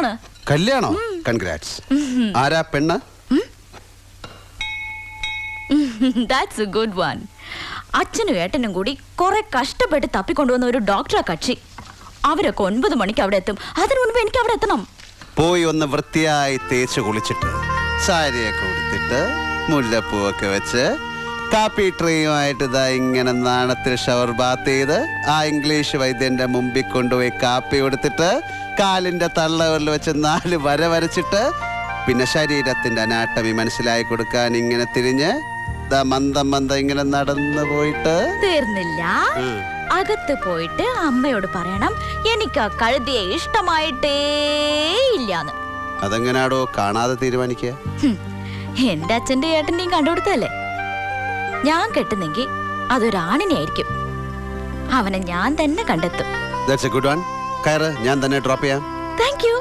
കല്യാണമാണ്. കല്യാണോ? കൺഗ്രാറ്റ്സ്. ആരാ പെണ്ണ്? That's A good one. അച്ഛനും ഏട്ടനും കൂടി കുറെ കഷ്ടപ്പെട്ട് തപ്പിക്കൊണ്ടുവന്ന ഒരു ഡോക്ടറാ കക്ഷി. അവരൊക്കെ 9 മണിക്ക് അവിടെ എത്തും. അതിനു മുൻപ് എനിക്ക് അവിടെ എത്തണം. പോയി ഒന്ന് വൃത്തിയായി തേച്ച് കുളിച്ചിട്ട് സാരിയൊക്കെ ഉടുത്തിട്ട് മുല്ലപ്പൂവൊക്കെ വെച്ച് കാപ്പി ട്രീയുമായിട്ട് ഇതാ ഇങ്ങനെ നാണത്തിൽ ഷവർ ബാത്ത് ചെയ്ത് ആ ഇംഗ്ലീഷ് വൈദ്യന്റെ മുമ്പിൽ കൊണ്ടുപോയി കാപ്പി കൊടുത്തിട്ട് കാലിന്റെ തള്ളവരിൽ വെച്ച് 4 വര വരച്ചിട്ട് പിന്നെ ശരീരത്തിന്റെ അനാട്ടമി മനസ്സിലായി കൊടുക്കാൻ ഇങ്ങനെ തിരിഞ്ഞ് മന്ദം ഇങ്ങനെ നടന്നു പോയിട്ട് തീർന്നില്ല. അകത്ത് പോയിട്ട് അമ്മയോട് പറയണം എനിക്ക് ആ കഴുതിയെ ഇഷ്ടമായിട്ടേ ഇല്ലാന്ന്. അതെങ്ങനാടോ കാണാതെ തീരുമാനിക്കുക? എന്റെ അച്ഛന്റെ ഏട്ടന്റെയും കണ്ടുകൊടുത്തല്ലേ. ഞാൻ കെട്ടുന്നെങ്കിൽ അതൊരാണിനെ ആയിരിക്കും. അവനെ ഞാൻ തന്നെ കണ്ടെത്തും. That's a good one. കയറ്, ഞാൻ തന്നെ ഡ്രോപ്പ് ചെയ്യാം. Thank you.